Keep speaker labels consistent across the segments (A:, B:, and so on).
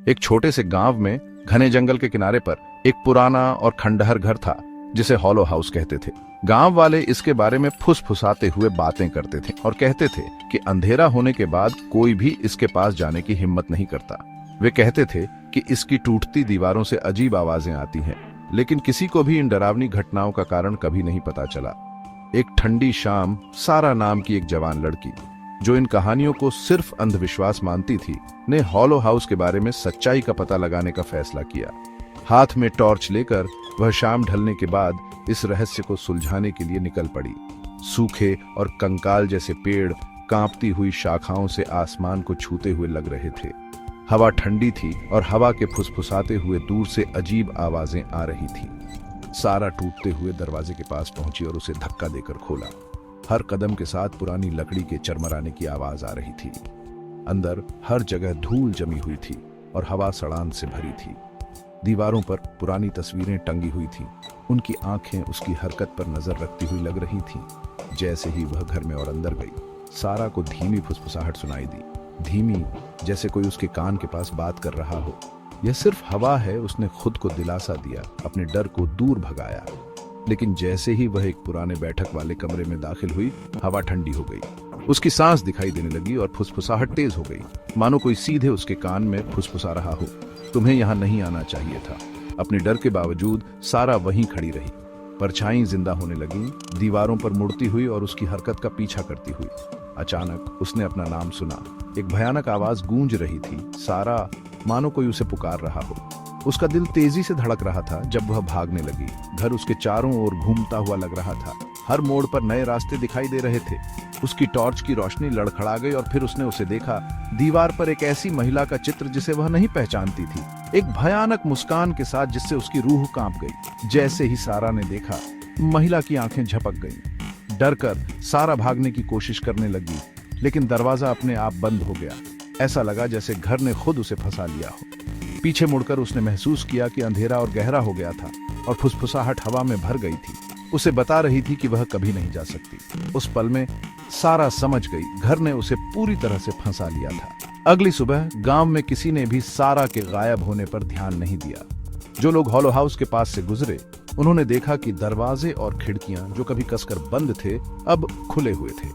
A: एक छोटे से गांव में घने जंगल के किनारे पर एक पुराना और खंडहर घर था जिसे हॉलो हाउस कहते थे। गांव वाले इसके बारे में फुसफुसाते हुए बातें करते थे और कहते थे कि अंधेरा होने के बाद कोई भी इसके पास जाने की हिम्मत नहीं करता। वे कहते थे कि इसकी टूटती दीवारों से अजीब आवाजें आती हैं, लेकिन किसी को भी इन डरावनी घटनाओं का कारण कभी नहीं पता चला। एक ठंडी शाम सारा नाम की एक जवान लड़की, जो इन कहानियों को सिर्फ अंधविश्वास मानती थी, ने हॉलो हाउस के बारे में सच्चाई का पता लगाने का फैसला किया। हाथ में टॉर्च लेकर वह शाम ढलने के बाद इस रहस्य को सुलझाने के लिए निकल पड़ी। सूखे और कंकाल जैसे पेड़ कांपती हुई शाखाओं से आसमान को छूते हुए लग रहे थे। हवा ठंडी थी और हवा के फुसफुसाते हुए दूर से अजीब आवाजें आ रही थी। सारा टूटते हुए दरवाजे के पास पहुंची और उसे धक्का देकर खोला। हर कदम के साथ पुरानी लकड़ी के चरमराने की आवाज आ रही थी। अंदर हर जगह धूल जमी हुई थी और हवा सड़ान से भरी थी। दीवारों पर पुरानी तस्वीरें टंगी हुई थीं। उनकी आंखें उसकी हरकत पर नजर रखती हुई लग रही थीं। जैसे ही वह घर में और अंदर गई, सारा को धीमी फुसफुसाहट सुनाई दी, धीमी जैसे कोई उसके कान के पास बात कर रहा हो। यह सिर्फ हवा है, उसने खुद को दिलासा दिया, अपने डर को दूर भगाया। लेकिन जैसे ही वह एक पुराने बैठक वाले कमरे में दाखिल हुई, हवा ठंडी हो गई। उसकी सांस दिखाई देने लगी और फुसफुसाहट तेज हो गई, मानो कोई सीधे उसके कान में फुसफुसा रहा हो। तुम्हें यहाँ नहीं आना चाहिए था। अपने डर के बावजूद सारा वहीं खड़ी रही। परछाई जिंदा होने लगी, दीवारों पर मुड़ती हुई और उसकी हरकत का पीछा करती हुई। अचानक उसने अपना नाम सुना। एक भयानक आवाज गूंज रही थी, सारा, मानो कोई उसे पुकार रहा हो। उसका दिल तेजी से धड़क रहा था जब वह भागने लगी। घर उसके चारों ओर घूमता हुआ लग रहा था। हर मोड़ पर नए रास्ते दिखाई दे रहे थे। उसकी टॉर्च की रोशनी लड़खड़ा गई और फिर उसने उसे देखा। दीवार पर एक ऐसी महिला का चित्र जिसे वह नहीं पहचानती थी, एक भयानक मुस्कान के साथ जिससे उसकी रूह कांप गई। जैसे ही सारा ने देखा, महिला की आंखें झपक गईं। डरकर सारा भागने की कोशिश करने लगी, लेकिन दरवाजा अपने आप बंद हो गया। ऐसा लगा जैसे घर ने खुद उसे फंसा लिया हो। पीछे मुड़कर उसने महसूस किया कि अंधेरा और गहरा हो गया था और फुसफुसाहट हवा में भर गई थी, उसे बता रही थी कि वह कभी नहीं जा सकती। उस पल में सारा समझ गई, घर ने उसे पूरी तरह से फंसा लिया था। अगली सुबह गांव में किसी ने भी सारा के गायब होने पर ध्यान नहीं दिया। जो लोग हॉलो हाउस के पास से गुजरे, उन्होंने देखा कि दरवाजे और खिड़कियां जो कभी कसकर बंद थे, अब खुले हुए थे।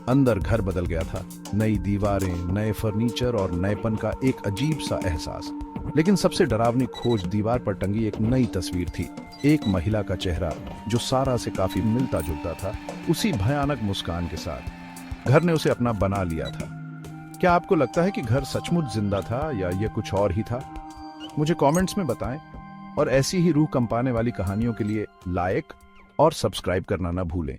A: अंदर घर बदल गया था। नई दीवारें, नए फर्नीचर और नएपन का एक अजीब सा एहसास। लेकिन सबसे डरावनी खोज दीवार पर टंगी एक नई तस्वीर थी। एक महिला का चेहरा जो सारा से काफी मिलता जुलता था, उसी भयानक मुस्कान के साथ। घर ने उसे अपना बना लिया था। क्या आपको लगता है कि घर सचमुच जिंदा था या यह कुछ और ही था? मुझे कमेंट्स में बताएं और ऐसी ही रूह कंपाने वाली कहानियों के लिए लाइक और सब्सक्राइब करना ना भूलें।